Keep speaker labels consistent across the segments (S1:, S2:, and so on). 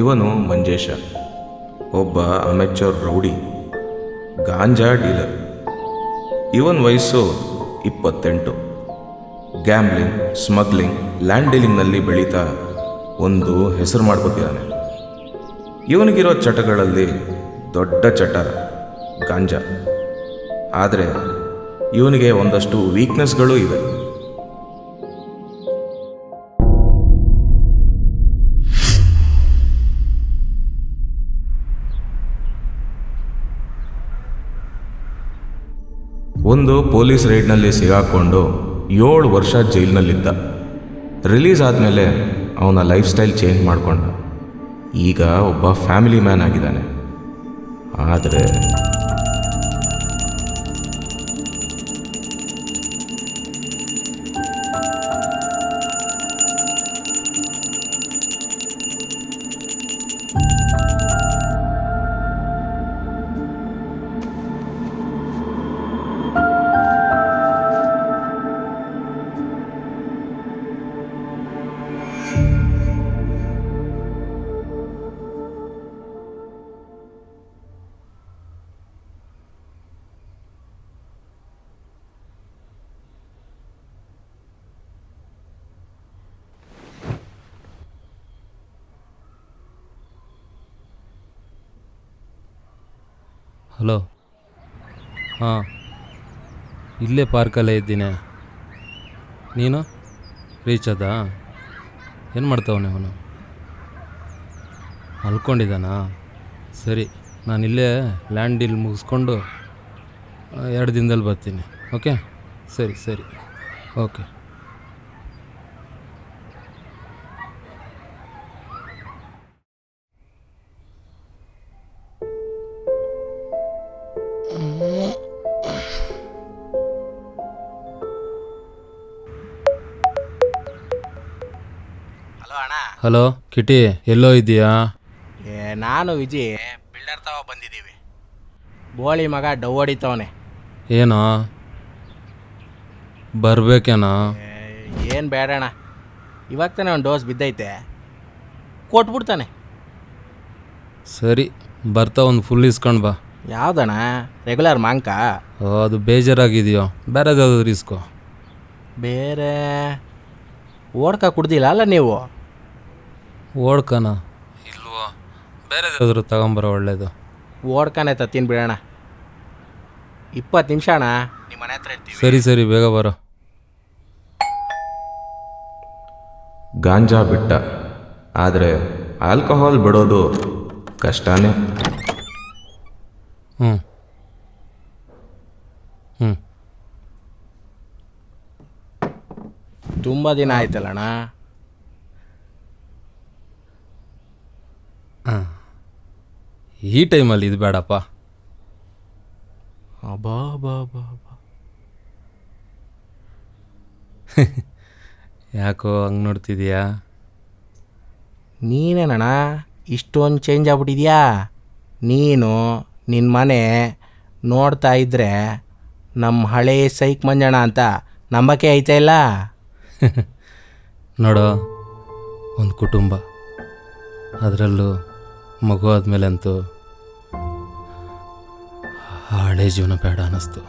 S1: ಇವನು ಮಂಜೇಶ, ಒಬ್ಬ amateur rowdy, ಗಾಂಜಾ dealer. ಇವನ್ ವಯಸ್ಸು 28. ಗ್ಯಾಮ್ಲಿಂಗ್, ಸ್ಮಗ್ಲಿಂಗ್, ಲ್ಯಾಂಡ್ ಡೀಲಿಂಗ್ನಲ್ಲಿ ಬೆಳೀತಾ ಒಂದು ಹೆಸರು ಮಾಡ್ಕೊತಿದ್ದಾನೆ. ಇವನಿಗಿರೋ ಚಟಗಳಲ್ಲಿ ದೊಡ್ಡ ಚಟ ಗಾಂಜಾ. ಆದರೆ ಇವನಿಗೆ ಒಂದಷ್ಟು ವೀಕ್ನೆಸ್ಗಳು ಇವೆ. ಒಂದು ಪೊಲೀಸ್ ರೈಡ್ನಲ್ಲಿ ಸಿಗಾಕೊಂಡು 7 ವರ್ಷ ಜೈಲಿನಲ್ಲಿದ್ದ. ರಿಲೀಸ್ ಆದಮೇಲೆ ಅವನ ಲೈಫ್ ಸ್ಟೈಲ್ ಚೇಂಜ್ ಮಾಡಿಕೊಂಡ. ಈಗ ಒಬ್ಬ ಫ್ಯಾಮಿಲಿ ಮ್ಯಾನ್ ಆಗಿದ್ದಾನೆ. ಆದರೆ
S2: ಹಲೋ, ಹಾಂ, ಇಲ್ಲೇ ಪಾರ್ಕಲ್ಲೇ ಇದ್ದೀನಿ. ನೀನು ರೀಚ್ ಆದ? ಏನು ಮಾಡ್ತಾವನೆ ಅವನು? ಮಲ್ಕೊಂಡಿದ್ದಾನಾ? ಸರಿ, ನಾನಿಲ್ಲೇ ಲ್ಯಾಂಡ್ ಡೀಲ್ ಮುಗಿಸ್ಕೊಂಡು 2 ದಿನದಲ್ಲಿ ಬರ್ತೀನಿ. ಓಕೆ, ಸರಿ ಸರಿ, ಓಕೆ.
S3: ಹಲೋ ಅಣ್ಣ.
S2: ಹಲೋ ಕಿಟಿ, ಎಲ್ಲೋ ಇದೆಯಾ?
S3: ನಾನು ವಿಜಿ ಬಿಲ್ಡರ್ ತವ ಬಂದಿದ್ದೀವಿ. ಬೋಳಿ ಮಗ ಡವ್ ಹೊಡಿತವನೆ.
S2: ಏನೋ ಬರ್ಬೇಕೇನೋ?
S3: ಏನು ಬೇಡಣ್ಣ, ಇವಾಗ ತಾನೇ ಒಂದು ಡೋಸ್ ಬಿದ್ದೈತೆ, ಕೊಟ್ಬಿಡ್ತಾನೆ.
S2: ಸರಿ, ಬರ್ತಾ ಒಂದು ಫುಲ್ ಇಸ್ಕೊಂಡು ಬಾ.
S3: ಯಾವುದಣ್ಣ? ರೆಗ್ಯುಲರ್ ಮಾಂಕ?
S2: ಅದು ಬೇಜಾರಾಗಿದೆಯೋ, ಬೇರೆದಾದ್ರು ಇಸ್ಕೋ.
S3: ಬೇರೆ ಓಡ್ಕ ಕುಡ್ದಿಲ್ಲ ಅಲ್ಲ ನೀವು?
S2: ಓಡ್ಕನ ಇಲ್ವೋ, ಬೇರೆದಾದ್ರು ತಗೊಂಬರೋ ಒಳ್ಳೇದು.
S3: ಓಡ್ಕನೆ ತತ್ತೀನಿ ಬಿಡೋಣ. 20 ನಿಮಿಷ ಅಣ್ಣ, ನಿಮ್ಮ ಮನೆ ಹತ್ರ ಇರ್ತೀವಿ.
S2: ಸರಿ ಸರಿ, ಬೇಗ ಬರೋ.
S1: ಗಾಂಜಾ ಬಿಟ್ಟ, ಆದರೆ ಆಲ್ಕೋಹಾಲ್ ಬಿಡೋದು ಕಷ್ಟನೇ.
S2: ಹ್ಞೂ ಹ್ಞೂ
S3: ತುಂಬ ದಿನ ಆಯ್ತಲ್ಲಣ್ಣ.
S2: ಹಾಂ, ಈ ಟೈಮಲ್ಲಿ ಇದು ಬೇಡಪ್ಪ.
S3: ಬಾ ಬಾ ಬಾ ಬಾ.
S2: ಯಾಕೋ ಹಂಗೆ ನೋಡ್ತಿದೀಯಾ?
S3: ನೀನೇನಣ್ಣ ಇಷ್ಟೊಂದು ಚೇಂಜ್ ಆಗ್ಬಿಟ್ಟಿದ್ಯಾ? ನೀನು ನಿನ್ನ ಮನೆ ನೋಡ್ತಾ ಇದ್ದರೆ ನಮ್ಮ ಹಳೇ ಸೈಕ್ ಮಂಜಣ್ಣ ಅಂತ ನಂಬಕ್ಕೆ ಐತಾ ಇಲ್ಲ?
S2: ನೋಡೋ, ಒಂದು ಕುಟುಂಬ, ಅದರಲ್ಲೂ ಮಗು ಆದಮೇಲೆ ಅಂತೂ ಹಳೆ ಜೀವನ ಬೇಡ ಅನ್ನಿಸ್ತು.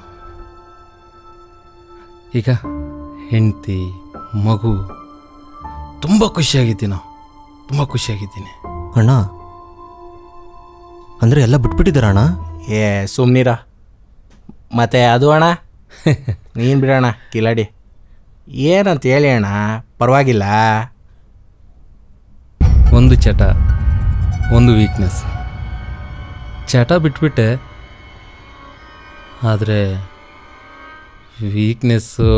S2: ಈಗ ಹೆಂಡತಿ, ಮಗು, ತುಂಬ ಖುಷಿಯಾಗಿದ್ದೀನಿ. ತುಂಬ ಖುಷಿಯಾಗಿದ್ದೀನಿ
S4: ಅಣ್ಣ. ಅಂದರೆ ಎಲ್ಲ ಬಿಟ್ಬಿಟ್ಟಿದ್ದಾರ ಅಣ್ಣ?
S3: ಸುಮ್ಮನಿರ. ಮತ್ತೆ ಅದು ಅಣ್ಣ, ನೀನು ಬಿಡೋಣ ಕಿಲಾಡಿ. ಏನಂತ ಹೇಳಿ ಅಣ್ಣ, ಪರವಾಗಿಲ್ಲ.
S2: ಒಂದು ಚಟ, ಒಂದು ವೀಕ್ನೆಸ್. ಚಟ ಬಿಟ್ಬಿಟ್ಟೆ, ಆದರೆ ವೀಕ್ನೆಸ್ಸು.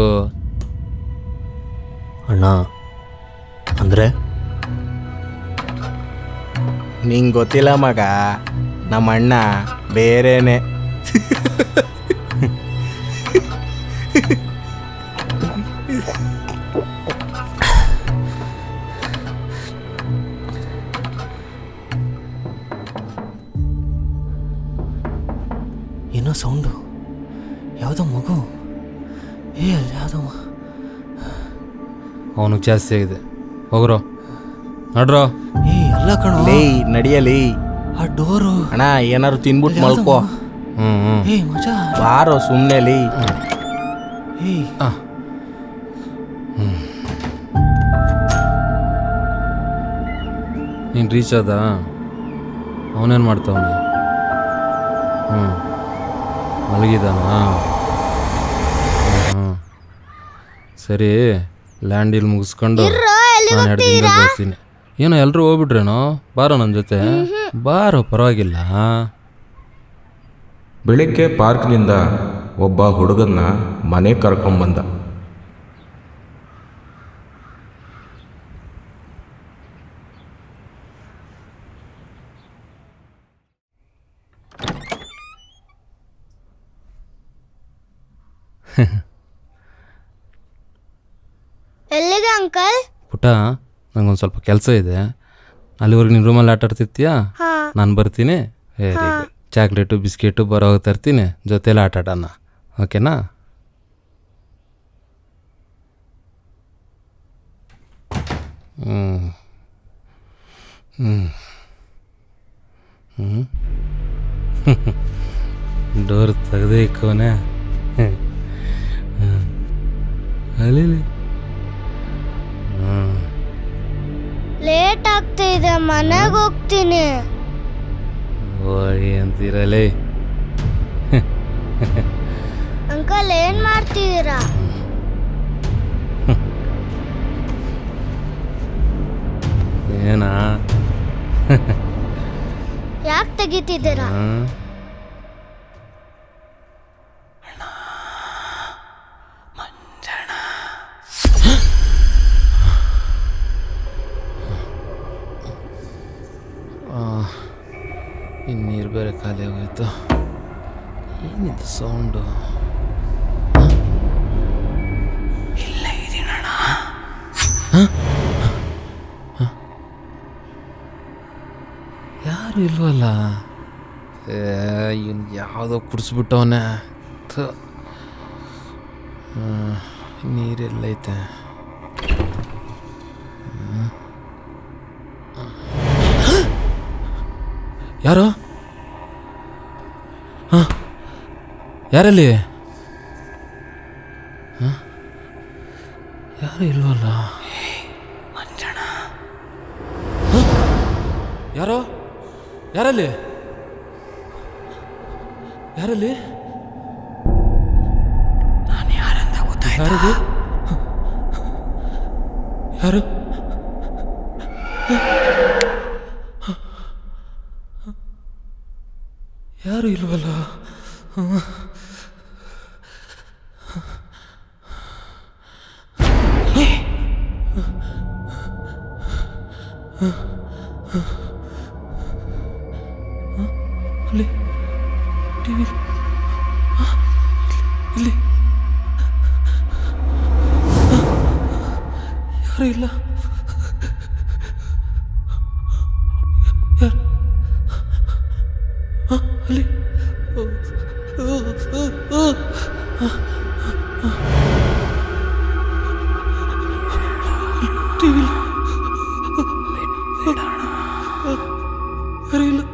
S4: ಅಣ್ಣ ಅಂದರೆ
S3: ನಿಂಗೆ ಗೊತ್ತಿಲ್ಲ ಮಗ, ನಮ್ಮ ಅಣ್ಣ ಬೇರೆನೆ.
S4: ಏನೋ ಸೌಂಡು, ಯಾವುದೋ ಮಗು. ಯಾವುದೋ
S2: ಅವನಿಗೆ ಜಾಸ್ತಿ ಆಗಿದೆ, ಹೋಗ್ರೋ. ನಡ್ರೋ.
S4: ಅಲ್ಲ ಕಣೋ,
S3: ಲೇ ನಡಿಯಲಿ
S4: ಆ ಡೋರು.
S3: ಅಣ್ಣ ಏನಾರು ತಿನ್ಬಿಟ್ಟು ಮಲ್ಕೋ.
S2: ಹ್ಞೂ
S4: ಮಜಾ.
S3: ಬಾರೋ ಸುಮ್ಮನೆ ಲೇ.
S2: ನೀನು ರೀಚ್ ಆದ? ಅವನೇನು ಮಾಡ್ತಾವನೆ? ಮಲಗಿದಾನ? ಸರಿ, ಲ್ಯಾಂಡ್ ಡೀಲ್ ಮುಗಿಸ್ಕೊಂಡು ನಾನು 2 ದಿನದಲ್ಲಿ ಬರ್ತೀನಿ. ಏನೋ ಎಲ್ಲರೂ ಹೋಗ್ಬಿಟ್ರೇನೋ? ಬಾರೋ ನನ್ನ ಜೊತೆ. ಬಾರೋ, ಪರವಾಗಿಲ್ಲ.
S1: ಬೆಳಿಗ್ಗೆ ಪಾರ್ಕ್ನಿಂದ ಒಬ್ಬ ಹುಡುಗನ್ನ ಮನೆ ಕರ್ಕೊಂಬಂದ.
S5: ಎಲ್ಲಿಗೆ ಅಂಕಲ್?
S2: ಪುಟ, ನಂಗೊಂದು ಸ್ವಲ್ಪ ಕೆಲಸ ಇದೆ. ಅಲ್ಲಿವರೆಗೆ ನಿನ್ನ ರೂಮಲ್ಲಿ ಆಟ ಆಡ್ತಿರ್ತೀಯಾ? ನಾನು ಬರ್ತೀನಿ. Very good. ಚಾಕ್ಲೇಟು ಬಿಸ್ಕೆಟು ಬರೋವಾಗ ತರ್ತೀನಿ, ಜೊತೆಲಿ ಆಟ ಆಡೋಣ. ಓಕೆನಾ? ಡೋರ್ ತೆಗೆದೇ ಇಕ್ಕೋನೆ. ಅಲ್ಲಿ
S5: ಲೇಟ್ ಆಗ್ತಿದೆ, ಮನೆಗೆ ಹೋಗ್ತೀನಿ.
S2: ಓಡಿ ಅಂತೀರಲೇ.
S5: ಅಂಕಲ್ ಏನ್ ಮಾಡ್ತಿದ್ದೀರಾ?
S2: ಏನಾ?
S5: ಯಾಕೆ ತೆಗಿತಿದ್ದೀರಾ?
S2: ನೀರು ಬೇರೆ ಖಾಲಿ ಆಗೋಯ್ತು. ಏನಿದು ಸೌಂಡು? ಯಾರು ಇಲ್ವಲ್ಲ. ಇವನು ಯಾವುದೋ ಕುಡಿಸ್ಬಿಟ್ಟವನೆ. ನೀರೆಲ್ಲೈತೆ? ಯಾರು? ಯಾರಲ್ಲಿ? ಯಾರು ಇಲ್ವಲ್ಲ. ಯಾರೋ? ಯಾರಲ್ಲಿ? ಯಾರಲ್ಲಿ? ನಾನು ಯಾರಂತ ಗೊತ್ತಾಯ್ತು. ಯಾರದು? ಯಾರು? ಯಾರು ಇಲ್ವಲ್ಲ. ಅಲ್ಲಿ ಟಿವಿ ಇಲ್ಲಿ ಯಾರು ಇಲ್ಲ. ಯಾರು ಅಲ್ಲಿ? ಟಿವಿ ಯಾರು ಇಲ್ಲ.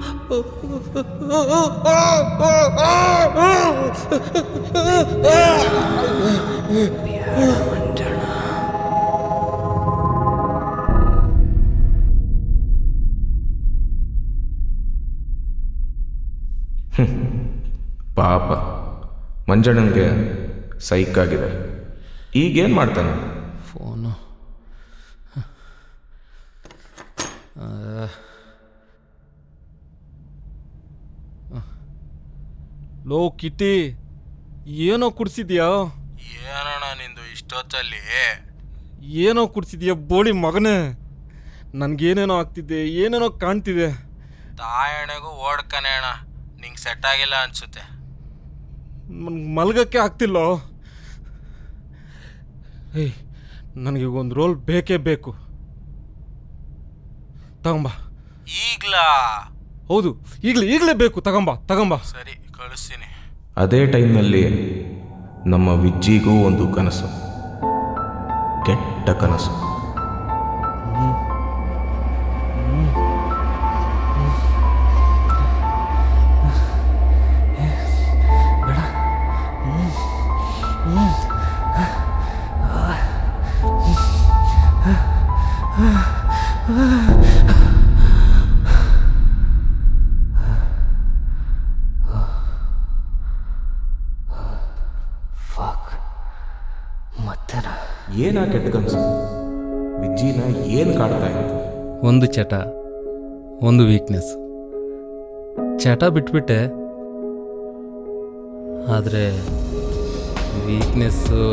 S1: ಪಾಪ ಮಂಜಣ್ಣನಿಗೆ ಸೈಕಾಗಿದೆ. ಈಗೇನು ಮಾಡ್ತಾನೆ?
S2: ಫೋನು. ಲೋ ಕಿಟ್ಟಿ, ಏನೋ ಕುಡ್ಸಿದ್ಯಾ?
S3: ಏನಣ್ಣ ನಿಂದು ಇಷ್ಟೊತ್ತಲ್ಲಿ?
S2: ಏನೋ ಕುಡ್ಸಿದ್ಯಾ ಬೋಳಿ ಮಗನೇ? ನನಗೇನೇನೋ ಆಗ್ತಿದೆ, ಏನೇನೋ ಕಾಣ್ತಿದೆ.
S3: ತಾಯಣೆಗೂ ಓಡ್ಕನೆ ಅಣ್ಣ, ನಿಂಗೆ ಸೆಟ್ ಆಗಿಲ್ಲ ಅನ್ಸುತ್ತೆ.
S2: ಮಲ್ಗಕ್ಕೆ ಆಗ್ತಿಲ್ಲೋ. ಏಯ್, ನನಗೆ ಒಂದು ರೋಲ್ ಬೇಕೇ ಬೇಕು. ತಗೊಂಬ.
S3: ಈಗ್ಲಾ?
S2: ಹೌದು, ಈಗಲೇ ಬೇಕು. ತಗೊಂಬ.
S3: ಸರಿ, ಕಳಿಸ್ತೀನಿ.
S1: ಅದೇ ಟೈಮ್ನಲ್ಲಿ ನಮ್ಮ ವಿಜ್ಜಿಗೂ ಒಂದು ಕನಸು, ಕೆಟ್ಟ ಕನಸು. ಏನ ಕೆಟ್ಟ ಕನಸು? ವಿಜ್ಜಿನ ಏನು ಕಾಡ್ತಾ ಇತ್ತು?
S2: ಒಂದು ಚಟ, ಒಂದು ವೀಕ್ನೆಸ್. ಚಟ ಬಿಟ್ಬಿಟ್ಟೆ, ಆದರೆ ವೀಕ್ನೆಸ್ಸು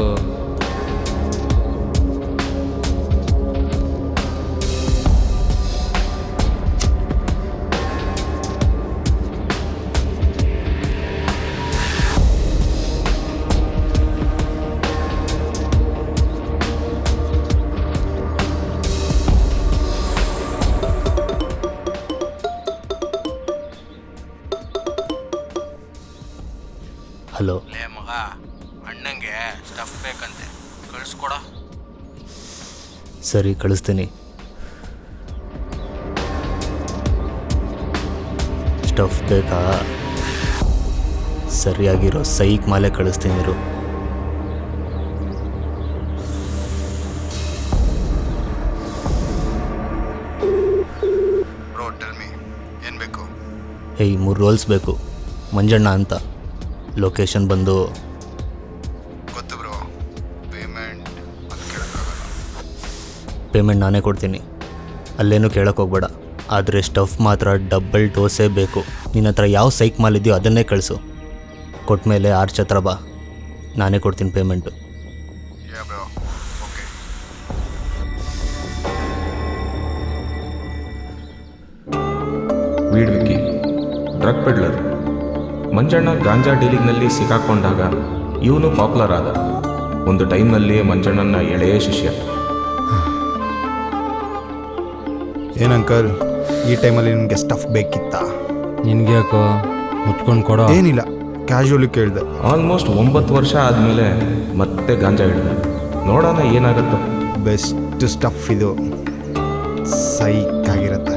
S4: ಹಲೋ.
S3: ಲೇ ಮಗ, ಅಣ್ಣಂಗೆ ಸ್ಟಫ್ ಬೇಕಂತೆ, ಕಳಿಸ್ಕೊಡ.
S4: ಸರಿ, ಕಳಿಸ್ತೀನಿ. ಸ್ಟಫ್ ಬೇಕಾ? ಸರಿಯಾಗಿರೋ ಸೈಕ್ ಮಾಲೆ ಕಳಿಸ್ತೀನಿ ಇರು.
S6: ಬ್ರೋ ಟೆಲ್ ಮಿ, ಏನು ಬೇಕು?
S4: ಹೇಯ್, 3 ರೋಲ್ಸ್ ಬೇಕು. ಮಂಜಣ್ಣ ಅಂತ. ಲೊಕೇಶನ್ ಬಂದು
S6: ಗೊತ್ತು ಬ್ರೋ. ಪೇಮೆಂಟ್ ಅದು ಕೇಳೋಕ್ಕಾಗಲ್ಲ.
S4: ಪೇಮೆಂಟ್ ನಾನೇ ಕೊಡ್ತೀನಿ, ಅಲ್ಲೇನೂ ಕೇಳಕ್ಕೆ ಹೋಗ್ಬೇಡ. ಆದರೆ ಸ್ಟಫ್ ಮಾತ್ರ ಡಬಲ್ ಡೋಸೇ ಬೇಕು. ನಿನ್ನ ಹತ್ರ ಯಾವ ಸೈಕ್ ಮಾಲ್ ಇದೆಯೋ ಅದನ್ನೇ ಕಳಿಸು. ಕೊಟ್ಮೇಲೆ ಆರ್ಚ್ ಹತ್ರ ಬಾ, ನಾನೇ ಕೊಡ್ತೀನಿ payment.
S6: Yeah bro, okay.
S1: Weed Vicky drug peddler. Manjanna ganja ಡೀಲಿಂಗ್ನಲ್ಲಿ ಸಿಕ್ಕಾಕೊಂಡಾಗ ಇವನು ಪಾಪ್ಯುಲರ್ ಆದ. ಒಂದು ಟೈಮ್ನಲ್ಲಿ ಮಂಜಣ್ಣನ ಎಳೆಯ ಶಿಷ್ಯ.
S6: ಏನು ಅಂಕಲ್, ಈ ಟೈಮಲ್ಲಿ ನಿಮಗೆ ಸ್ಟಫ್ ಬೇಕಿತ್ತಾ?
S2: ನಿನ್ಗೆ ಯಾಕೋ ಮುಚ್ಕೊಂಡು ಕೊಡೋ.
S6: ಏನಿಲ್ಲ, ಕ್ಯಾಶುವಲಿ ಕೇಳಿದೆ.
S1: ಆಲ್ಮೋಸ್ಟ್ 9 ವರ್ಷ ಆದಮೇಲೆ ಮತ್ತೆ ಗಾಂಜಾ ಹಿಡಿದ. ನೋಡೋಣ ಏನಾಗುತ್ತೋ.
S6: ಬೆಸ್ಟ್ ಸ್ಟಫ್ ಇದು, ಸೈಕ್ ಆಗಿರುತ್ತೆ.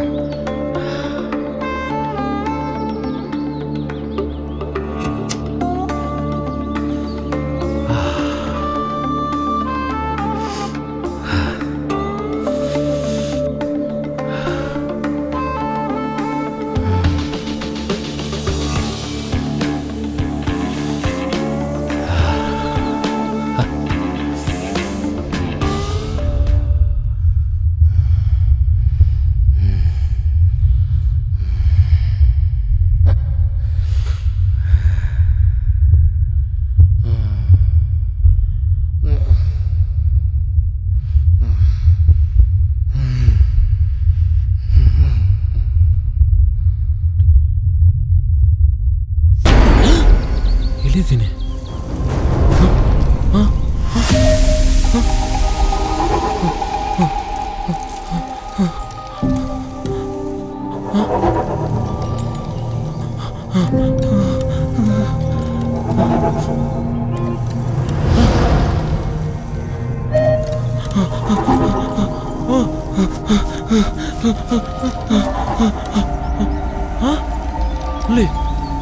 S2: ಇಳಿದ್ದೀನಿ.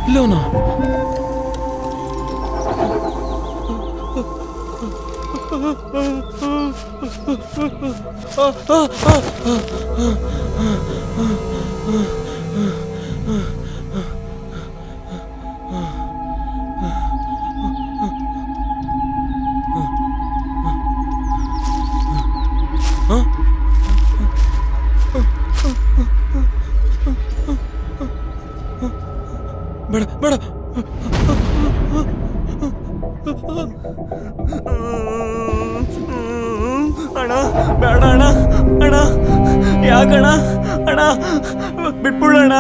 S2: ಇಲ್ಲವನ ಬೇಡ ಬೇಡ.
S4: ಅಣ್ಣ ಬೇಡ ಅಣ್ಣ, ಅಣ್ಣ ಯಾಕಣ್ಣ, ಅಣ್ಣ ಬಿಟ್ಬಿಡೋಣ.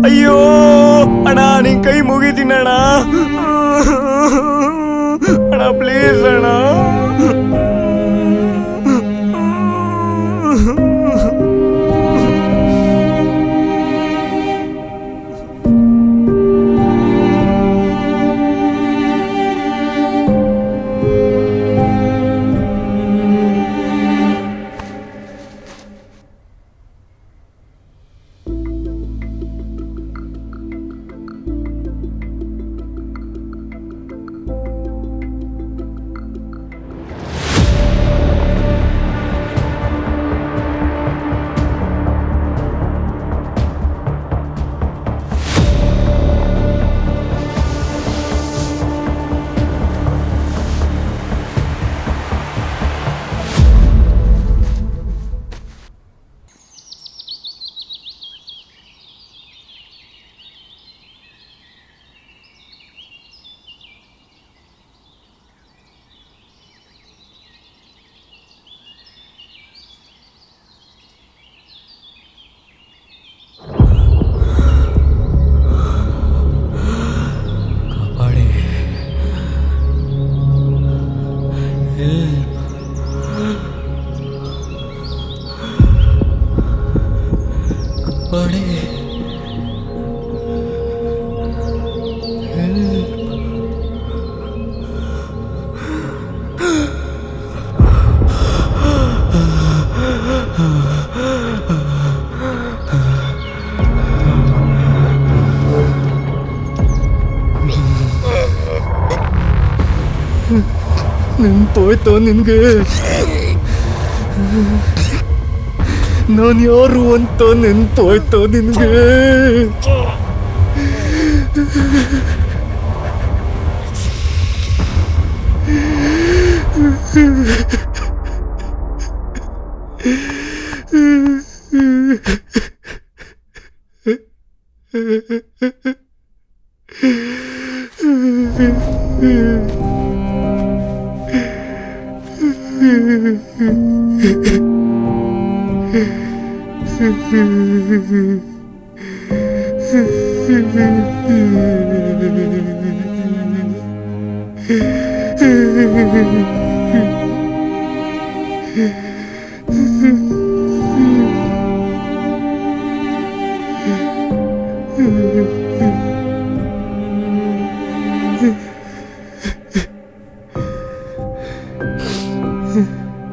S4: ಅಯ್ಯೋ ಅಣ್ಣ, ನಿನ್ ಕೈ ಮುಗಿತೀನಣ್ಣ. ಅಣ್ಣ ಪ್ಲೀಸ್ ಅಣ್ಣ.
S7: ನೆನ್ಪೋಯ್ತು ನಿನಗೆ? ನಾನು ಯಾರು ಅಂತ ನೆನ್ಪೋಯ್ತು ನಿನಗೆ?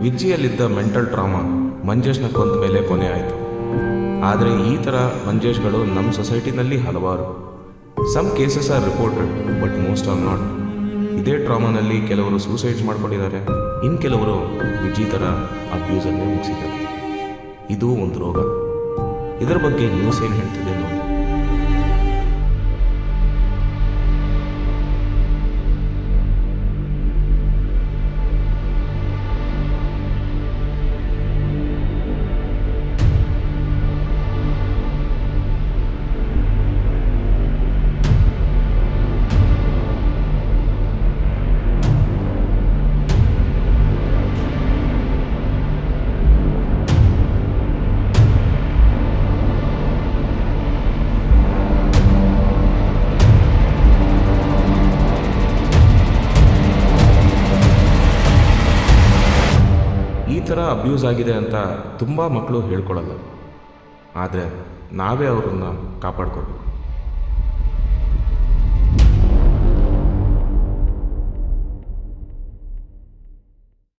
S1: ವಿಜ್ಜಿಯಲ್ಲಿದ್ದ ಮೆಂಟಲ್ ಟ್ರಾಮಾ ಮಂಜೇಶ್ನ ಕೊಂದ ಮೇಲೆ ಕೊನೆ ಆಯಿತು. ಆದರೆ ಈ ಥರ ಮಂಜೇಶ್ಗಳು ನಮ್ಮ ಸೊಸೈಟಿನಲ್ಲಿ ಹಲವಾರು. Some cases are reported but most are not. ಇದೇ ಟ್ರಾಮಾನಲ್ಲಿ ಕೆಲವರು ಸೂಸೈಡ್ಸ್ ಮಾಡ್ಕೊಂಡಿದ್ದಾರೆ, ಇನ್ನು ಕೆಲವರು ವಿಜಿ ಥರ ಅಬ್ಯೂಸನ್ನೇ ಮುಗಿಸಿದ್ದಾರೆ. ಇದು ಒಂದು ರೋಗ. ಇದರ ಬಗ್ಗೆ ನ್ಯೂಸ್ ಏನು ಹೇಳ್ತಿದೆ ನೋಡಿ. ಈ ಥರ ಅಬ್ಯೂಸ್ ಆಗಿದೆ ಅಂತ ತುಂಬ ಮಕ್ಕಳು ಹೇಳ್ಕೊಳ್ಳಲ್ಲ, ಆದರೆ ನಾವೇ ಅವರನ್ನು ಕಾಪಾಡ್ಕೋಬೇಕು.